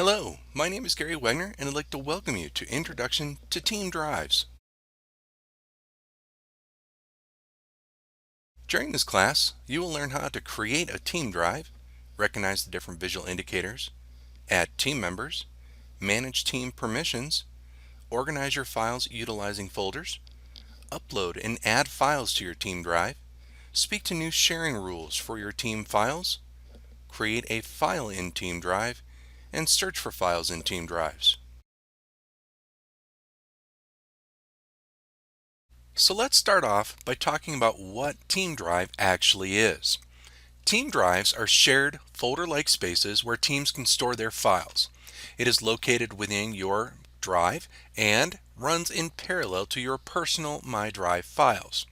Hello, my name is Gary Wegner and I'd like to welcome you to Introduction to Team Drives. During this class, you will learn how to create a team drive, recognize the different visual indicators, add team members, manage team permissions, organize your files utilizing folders, upload and add files to your team drive, speak to new sharing rules for your team files, create a file in Team Drive, and search for files in Team Drives. So let's start off by talking about what Team Drive actually is. Team drives are shared folder-like spaces where teams can store their files. It is located within your drive and runs in parallel to your personal My Drive files.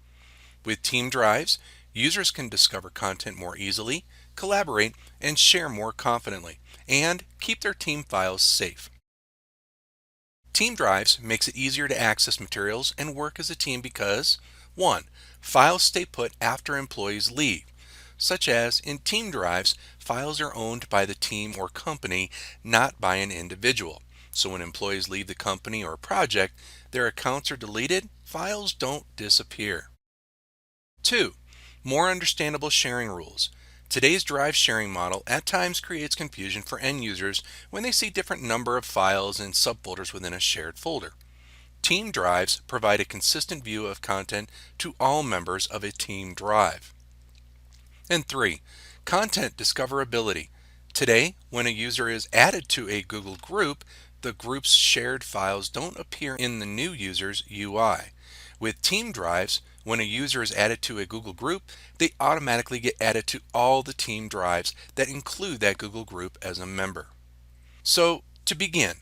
With team drives, users can discover content more easily, collaborate, and share more confidently, and keep their team files safe. Team drives makes it easier to access materials and work as a team because 1. Files stay put after employees leave, such as in team drives, files are owned by the team or company, not by an individual. So when employees leave the company or project, their accounts are deleted, files don't disappear. 2. More understandable sharing rules. Today's drive sharing model at times creates confusion for end users when they see different number of files and subfolders within a shared folder. Team drives provide a consistent view of content to all members of a team drive. And 3. Content discoverability. Today, when a user is added to a Google group, the group's shared files don't appear in the new user's UI. With team drives, when a user is added to a Google group, they automatically get added to all the team drives that include that Google group as a member. So to begin,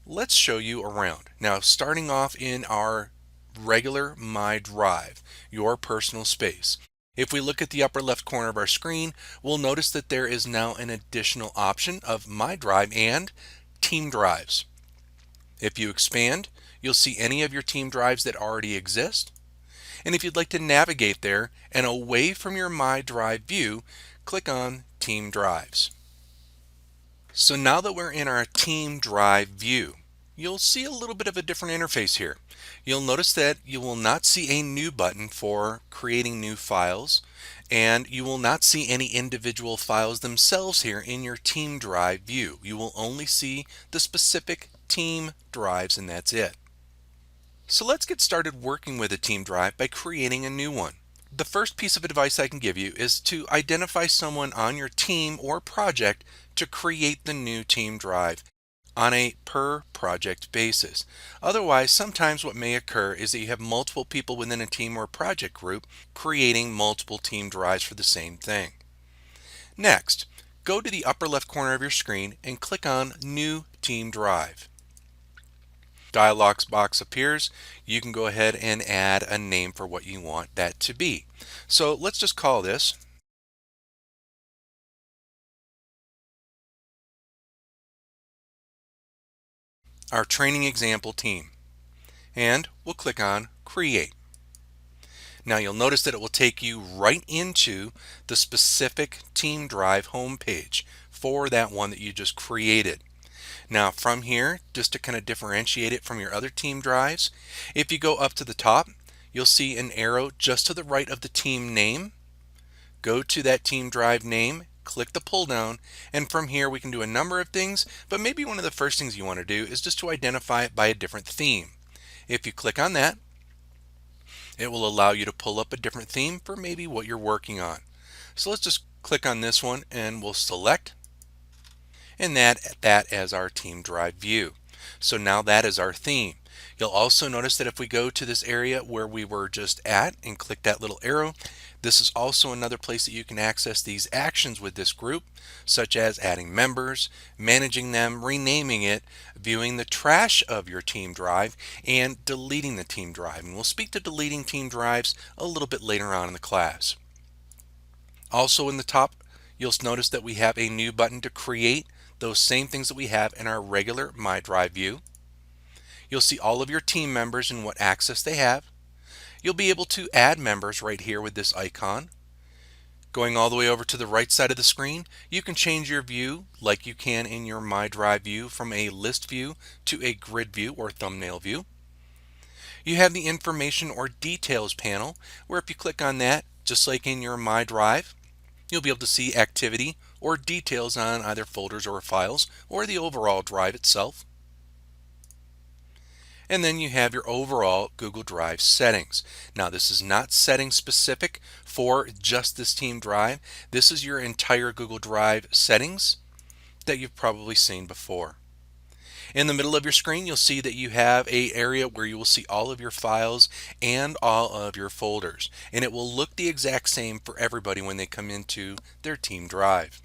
let's show you around. Now, starting off in our regular My Drive, your personal space. If we look at the upper left corner of our screen, we'll notice that there is now an additional option of My Drive and Team Drives. If you expand, you'll see any of your team drives that already exist. And if you'd like to navigate there and away from your My Drive view, click on Team Drives. So now that we're in our Team Drive view, you'll see a little bit of a different interface here. You'll notice that you will not see a new button for creating new files, and you will not see any individual files themselves here in your Team Drive view. You will only see the specific team drives, and that's it. So let's get started working with a team drive by creating a new one. The first piece of advice I can give you is to identify someone on your team or project to create the new team drive on a per project basis. Otherwise, sometimes what may occur is that you have multiple people within a team or project group creating multiple team drives for the same thing. Next, go to the upper left corner of your screen and click on New Team Drive. Dialog box appears. You can go ahead and add a name for what you want that to be. So let's just call this our training example team, and we'll click on Create. Now you'll notice that it will take you right into the specific team drive homepage for that one that you just created. Now from here, just to kind of differentiate it from your other team drives, if you go up to the top, you'll see an arrow just to the right of the team name. Go to that team drive name, click the pull down, and from here we can do a number of things, but maybe one of the first things you want to do is just to identify it by a different theme. If you click on that, it will allow you to pull up a different theme for maybe what you're working on. So let's just click on this one and we'll select and that as our team drive view. So now that is our theme. You'll also notice that if we go to this area where we were just at and click that little arrow, this is also another place that you can access these actions with this group, such as adding members, managing them, renaming it, viewing the trash of your team drive, and deleting the team drive. And we'll speak to deleting team drives a little bit later on in the class. Also in the top, you'll notice that we have a new button to create those same things that we have in our regular My Drive view. You'll see all of your team members and what access they have. You'll be able to add members right here with this icon. Going all the way over to the right side of the screen, you can change your view like you can in your My Drive view from a list view to a grid view or thumbnail view. You have the information or details panel where if you click on that, just like in your My Drive, you'll be able to see activity or details on either folders or files or the overall drive itself. And then you have your overall Google Drive settings. Now this is not setting specific for just this team drive. This is your entire Google Drive settings that you've probably seen before. In the middle of your screen, you'll see that you have an area where you will see all of your files and all of your folders. And it will look the exact same for everybody when they come into their team drive.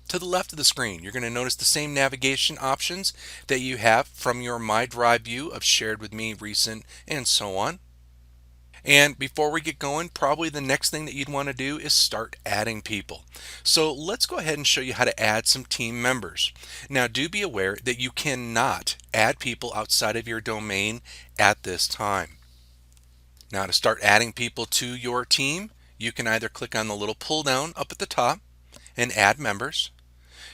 To the left of the screen, you're going to notice the same navigation options that you have from your My Drive view of shared with me, recent, and so on. And before we get going, probably the next thing that you'd want to do is start adding people. So let's go ahead and show you how to add some team members. Now do be aware that you cannot add people outside of your domain at this time. Now to start adding people to your team, you can either click on the little pull down up at the top and add members.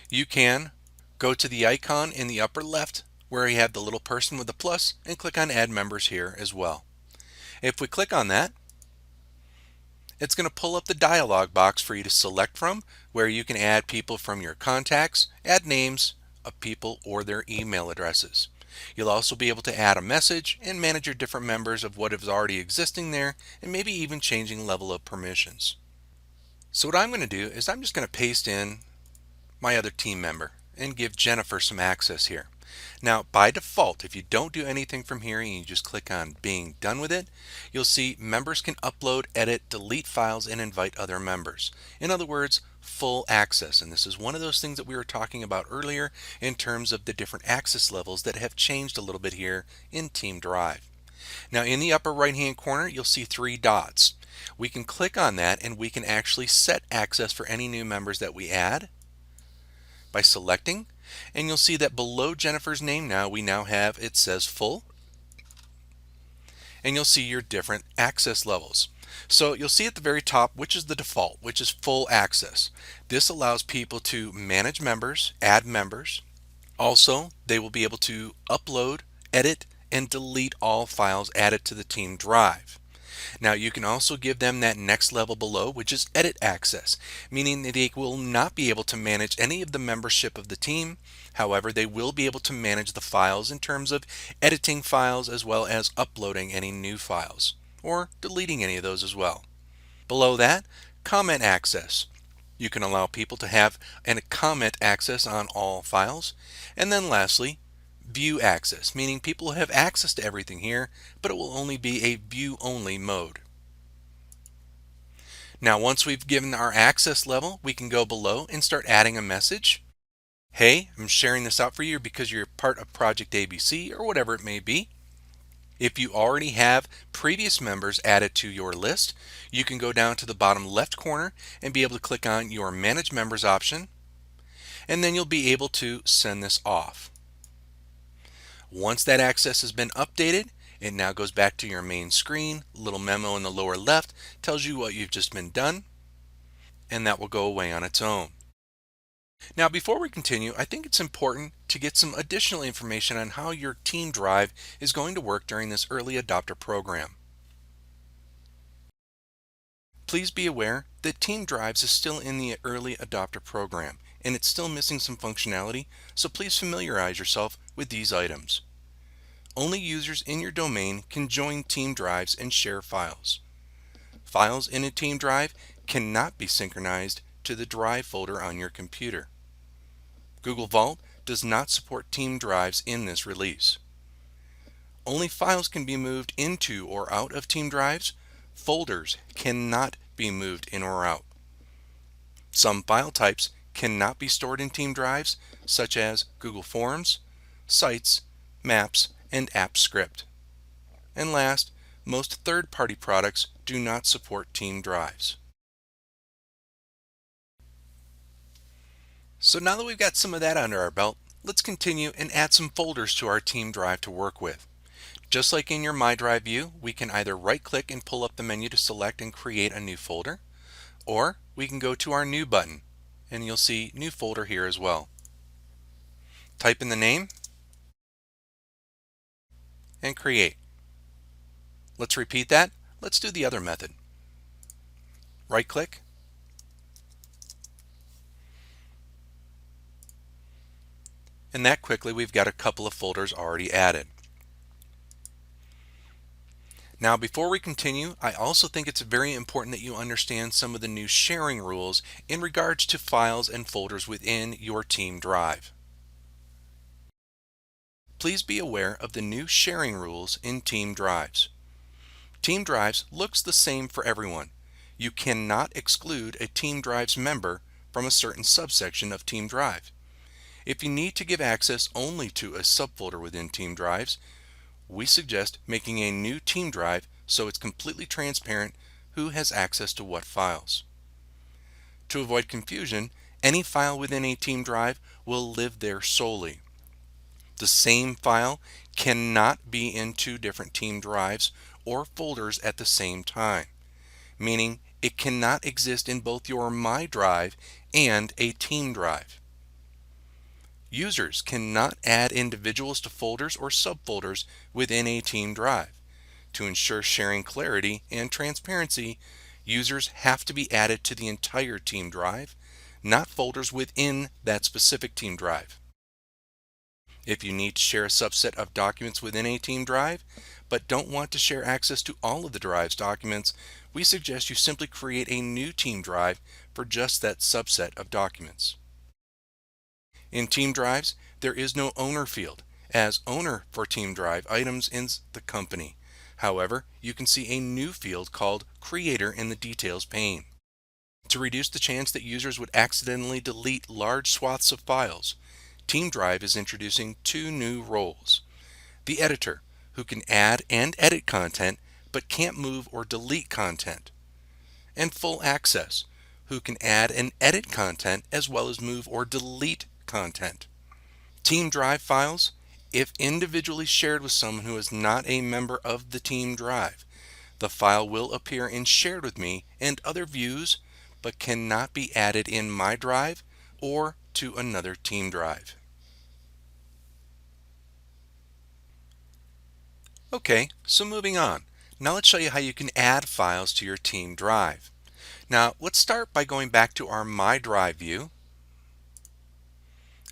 You can go to the icon in the upper left where you have the little person with the plus and click on add members here as well. If we click on that, it's going to pull up the dialog box for you to select from where you can add people from your contacts, add names of people or their email addresses. You'll also be able to add a message and manage your different members of what is already existing there and maybe even changing level of permissions. So what I'm going to do is I'm just going to paste in my other team member and give Jennifer some access here. Now by default, if you don't do anything from here and you just click on being done with it, you'll see members can upload, edit, delete files, and invite other members. In other words, full access. And this is one of those things that we were talking about earlier in terms of the different access levels that have changed a little bit here in Team Drive. Now in the upper right hand corner, you'll see 3 dots. We can click on that and we can actually set access for any new members that we add by selecting, and you'll see that below Jennifer's name now we now have, it says full, and you'll see your different access levels. So you'll see at the very top which is the default, which is full access. This allows people to manage members, add members. Also, they will be able to upload, edit, and delete all files added to the team drive. Now you can also give them that next level below, which is edit access, meaning that they will not be able to manage any of the membership of the team. However, they will be able to manage the files in terms of editing files as well as uploading any new files or deleting any of those as well. Below that, comment access. You can allow people to have a comment access on all files. And then lastly, view access, meaning people have access to everything here, but it will only be a view only mode. Now once we've given our access level, we can go below and start adding a message. Hey, I'm sharing this out for you because you're part of Project ABC or whatever it may be. If you already have previous members added to your list, you can go down to the bottom left corner and be able to click on your Manage Members option, and then you'll be able to send this off. Once that access has been updated, it now goes back to your main screen. A little memo in the lower left tells you what you've just been done, and that will go away on its own. Now before we continue, I think it's important to get some additional information on how your team drive is going to work during this early adopter program. Please be aware that Team Drives is still in the early adopter program and it's still missing some functionality, so please familiarize yourself with these items. Only users in your domain can join Team Drives and share files. Files in a Team Drive cannot be synchronized to the Drive folder on your computer. Google Vault does not support Team Drives in this release. Only files can be moved into or out of Team Drives. Folders cannot be moved in or out. Some file types cannot be stored in Team Drives, such as Google Forms, Sites, Maps, and AppScript. And last, most third-party products do not support Team Drives. So now that we've got some of that under our belt, let's continue and add some folders to our Team Drive to work with. Just like in your My Drive view, we can either right-click and pull up the menu to select and create a new folder, or we can go to our New button, and you'll see New Folder here as well. Type in the name and create. Let's repeat that. Let's do the other method. Right-click, and that quickly we've got a couple of folders already added. Now, before we continue, I also think it's very important that you understand some of the new sharing rules in regards to files and folders within your team drive. Please be aware of the new sharing rules in team drives. Team drives looks the same for everyone. You cannot exclude a team drive's member from a certain subsection of team drive. If you need to give access only to a subfolder within team drives, we suggest making a new team drive so it's completely transparent who has access to what files. To avoid confusion, any file within a team drive will live there solely. The same file cannot be in two different team drives or folders at the same time, meaning it cannot exist in both your My Drive and a team drive. Users cannot add individuals to folders or subfolders within a team drive. To ensure sharing clarity and transparency, users have to be added to the entire team drive, not folders within that specific team drive. If you need to share a subset of documents within a team drive, but don't want to share access to all of the drive's documents, we suggest you simply create a new team drive for just that subset of documents. In team drives, there is no owner field, as owner for team drive items is the company. However, you can see a new field called Creator in the Details pane. To reduce the chance that users would accidentally delete large swaths of files, Team Drive is introducing two new roles. The editor, who can add and edit content but can't move or delete content. And Full Access, who can add and edit content as well as move or delete content. Team Drive files, if individually shared with someone who is not a member of the team drive, the file will appear in Shared with Me and other views, but cannot be added in My Drive or to another team drive. Okay, so moving on. Now let's show you how you can add files to your team drive. Now let's start by going back to our My Drive view,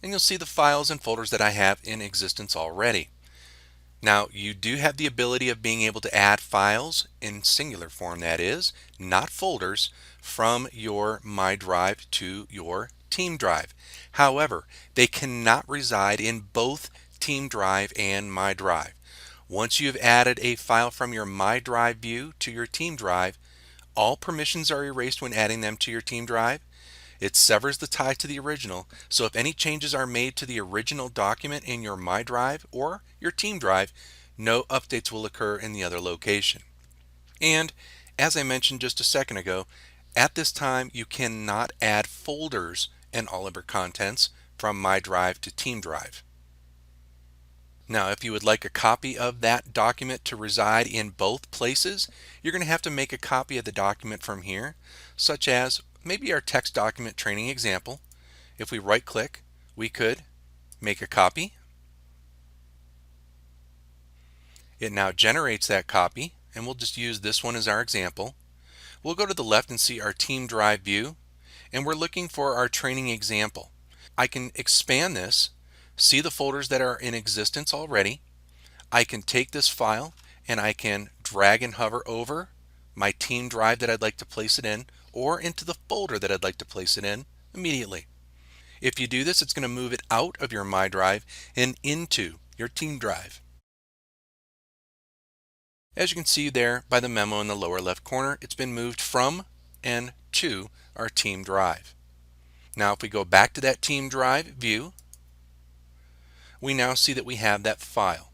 and you'll see the files and folders that I have in existence already. Now, you do have the ability of being able to add files in singular form, that is, not folders, from your My Drive to your team drive. However, they cannot reside in both team drive and My Drive. Once you have added a file from your My Drive view to your team drive, all permissions are erased when adding them to your team drive. It severs the tie to the original, so if any changes are made to the original document in your My Drive or your team drive, no updates will occur in the other location. And as I mentioned just a second ago, at this time you cannot add folders and all of your contents from My Drive to Team Drive. Now, if you would like a copy of that document to reside in both places, you're going to have to make a copy of the document from here, such as maybe our text document training example. If we right click, we could make a copy. It now generates that copy, and we'll just use this one as our example. We'll go to the left and see our team drive view, and we're looking for our training example. I can expand this, see the folders that are in existence already. I can take this file and I can drag and hover over my team drive that I'd like to place it in, or into the folder that I'd like to place it in immediately. If you do this, it's going to move it out of your My Drive and into your team drive. As you can see there by the memo in the lower left corner, it's been moved from and to our team drive. Now if we go back to that team drive view, we now see that we have that file.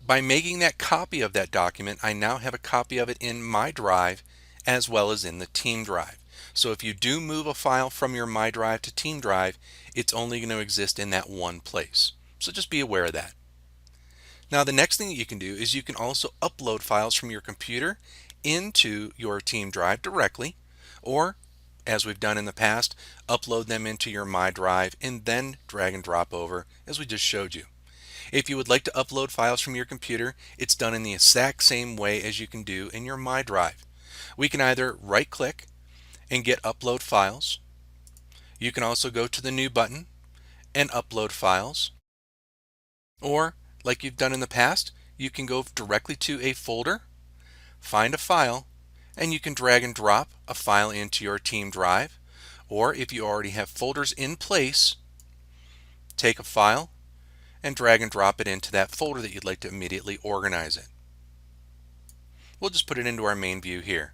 By making that copy of that document, I now have a copy of it in My Drive as well as in the team drive. So if you do move a file from your My Drive to team drive, it's only going to exist in that one place. So just be aware of that. Now the next thing that you can do is you can also upload files from your computer into your team drive directly, or as we've done in the past, upload them into your My Drive and then drag and drop over as we just showed you. If you would like to upload files from your computer, it's done in the exact same way as you can do in your My Drive. We can either right click and get upload files. You can also go to the new button and upload files. Or like you've done in the past, you can go directly to a folder, find a file, and you can drag and drop a file into your team drive. Or if you already have folders in place, take a file and drag and drop it into that folder that you'd like to immediately organize it. We'll just put it into our main view here.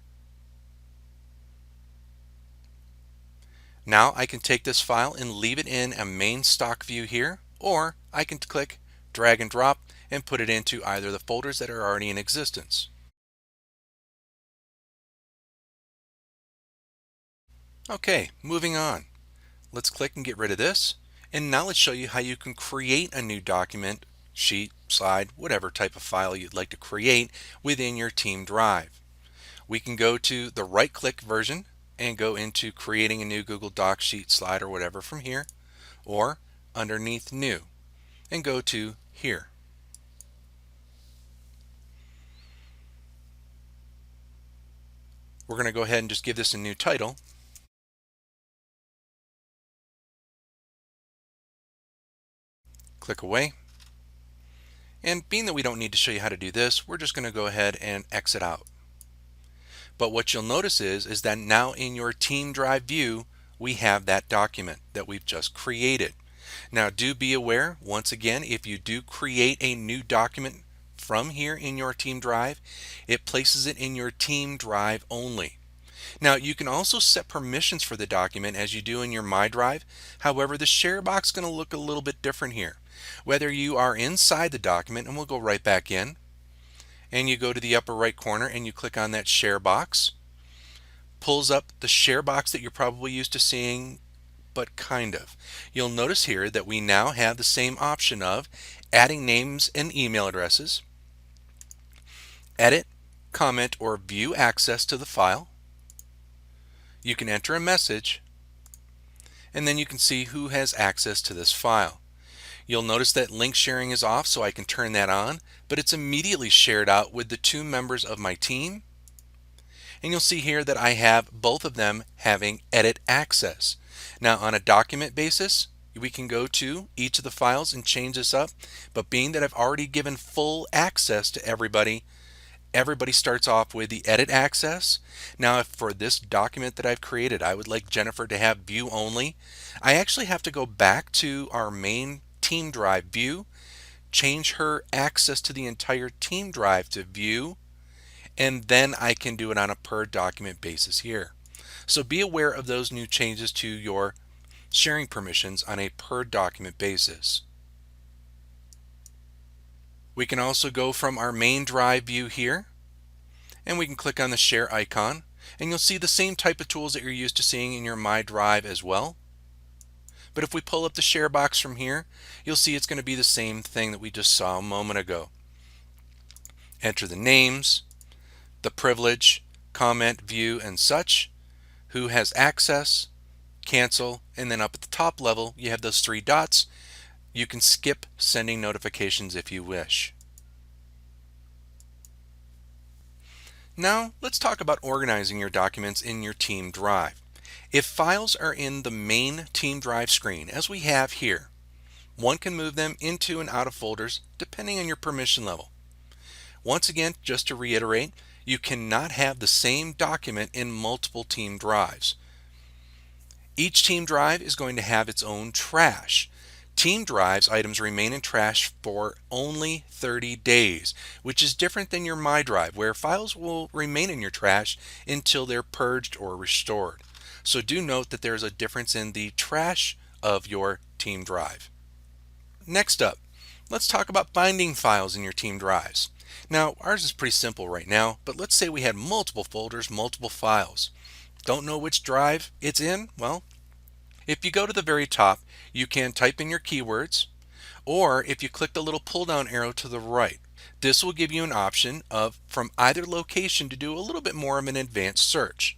Now I can take this file and leave it in a main stock view here, or I can click, drag and drop, and put it into either the folders that are already in existence. Okay, moving on. Let's click and get rid of this. And now let's show you how you can create a new document, sheet, slide, whatever type of file you'd like to create within your team drive. We can go to the right-click version and go into creating a new Google Docs sheet, slide, or whatever from here, or underneath New, and go to Here. We're going to go ahead and just give this a new title. Click away. And being that we don't need to show you how to do this, we're just going to go ahead and exit out. But what you'll notice is that now in your team drive view, we have that document that we've just created. Now do be aware, once again, if you do create a new document from here in your team drive, it places it in your team drive only. Now you can also set permissions for the document as you do in your My Drive. However, the share box is going to look a little bit different here. Whether you are inside the document, and we'll go right back in, and you go to the upper right corner and you click on that share box, pulls up the share box that you're probably used to seeing, but kind of. You'll notice here that we now have the same option of adding names and email addresses, edit, comment, or view access to the file. You can enter a message, and then you can see who has access to this file. You'll notice that link sharing is off, so I can turn that on, but it's immediately shared out with the two members of my team. And you'll see here that I have both of them having edit access. Now on a document basis, we can go to each of the files and change this up, but being that I've already given full access to everybody, everybody starts off with the edit access. Now if for this document that I've created, I would like Jennifer to have view only, I actually have to go back to our main team drive view, change her access to the entire team drive to view, and then I can do it on a per document basis here. So be aware of those new changes to your sharing permissions on a per document basis. We can also go from our main drive view here, and we can click on the share icon, and you'll see the same type of tools that you're used to seeing in your My Drive as well. But if we pull up the share box from here, you'll see it's going to be the same thing that we just saw a moment ago. Enter the names, the privilege, comment, view, and such, who has access, cancel, and then up at the top level you have those three dots. You can skip sending notifications if you wish. Now let's talk about organizing your documents in your team drive. If files are in the main team drive screen, as we have here, one can move them into and out of folders depending on your permission level. Once again, just to reiterate, you cannot have the same document in multiple team drives. Each team drive is going to have its own trash. Team drives items remain in trash for only 30 days, which is different than your My Drive, where files will remain in your trash until they're purged or restored. So do note that there's a difference in the trash of your team drive. Next up, let's talk about binding files in your team drives. Now, ours is pretty simple right now, but let's say we had multiple folders, multiple files. Don't know which drive it's in? Well, if you go to the very top, you can type in your keywords, or if you click the little pull down arrow to the right, This will give you an option of from either location to do a little bit more of an advanced search.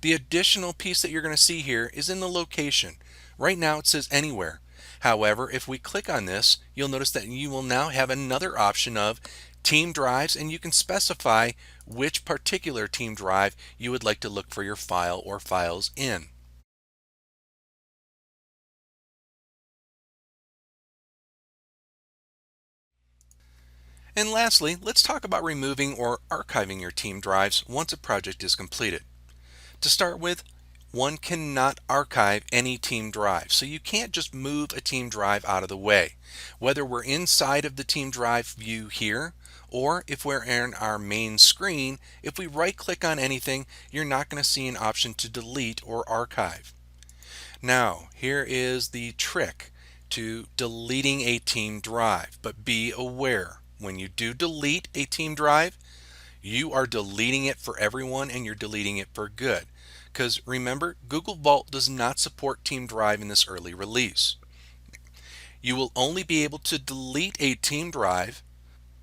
The additional piece that you're going to see here is in the location. Right now it says anywhere. However, if we click on this, you'll notice that you will now have another option of team drives, and you can specify which particular team drive you would like to look for your file or files in. And lastly, let's talk about removing or archiving your team drives once a project is completed. To start with, one cannot archive any team drive, so you can't just move a team drive out of the way. Whether we're inside of the team drive view here, or if we're in our main screen, if we right click on anything, you're not going to see an option to delete or archive. Now, here is the trick to deleting a team drive, but be aware, when you do delete a team drive, you are deleting it for everyone and you're deleting it for good. Because remember, Google Vault does not support Team Drive in this early release. You will only be able to delete a team drive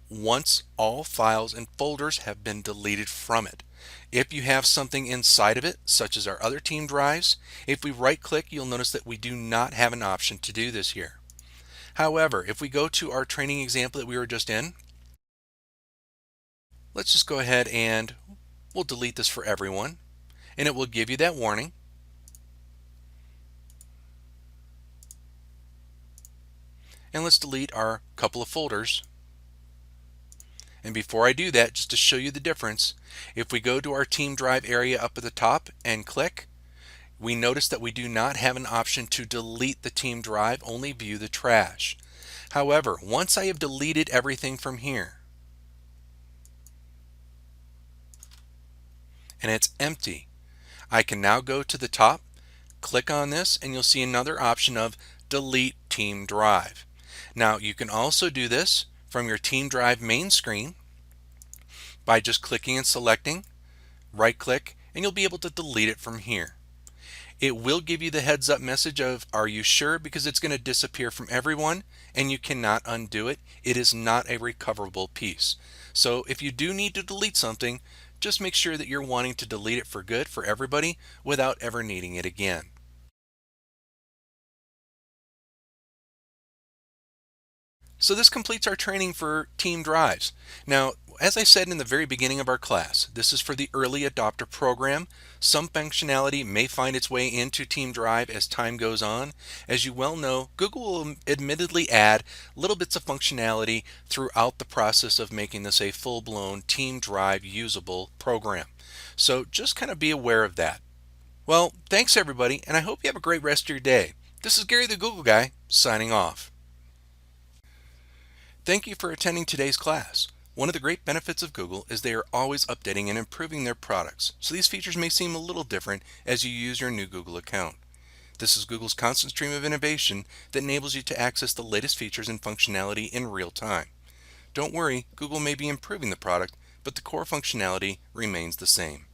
once all files and folders have been deleted from it. If you have something inside of it, such as our other team drives, if we right click, you'll notice that we do not have an option to do this here. However, if we go to our training example that we were just in, let's just go ahead and we'll delete this for everyone, and it will give you that warning. And let's delete our couple of folders. And before I do that, just to show you the difference, if we go to our team drive area up at the top and click, we notice that we do not have an option to delete the team drive, only view the trash. However, once I have deleted everything from here, and it's empty, I can now go to the top, click on this, and you'll see another option of delete team drive. Now you can also do this from your team drive main screen by just clicking and selecting, right click, and you'll be able to delete it from here. It will give you the heads up message of are you sure, because it's going to disappear from everyone and you cannot undo it. It is not a recoverable piece. So if you do need to delete something, just make sure that you're wanting to delete it for good for everybody without ever needing it again. So this completes our training for team drives. Now, as I said in the very beginning of our class, this is for the early adopter program. Some functionality may find its way into Team Drive as time goes on. As you well know, Google will admittedly add little bits of functionality throughout the process of making this a full-blown Team Drive usable program. So just kind of be aware of that. Well, thanks everybody, and I hope you have a great rest of your day. This is Gary the Google Guy, signing off. Thank you for attending today's class. One of the great benefits of Google is they are always updating and improving their products, so these features may seem a little different as you use your new Google account. This is Google's constant stream of innovation that enables you to access the latest features and functionality in real time. Don't worry, Google may be improving the product, but the core functionality remains the same.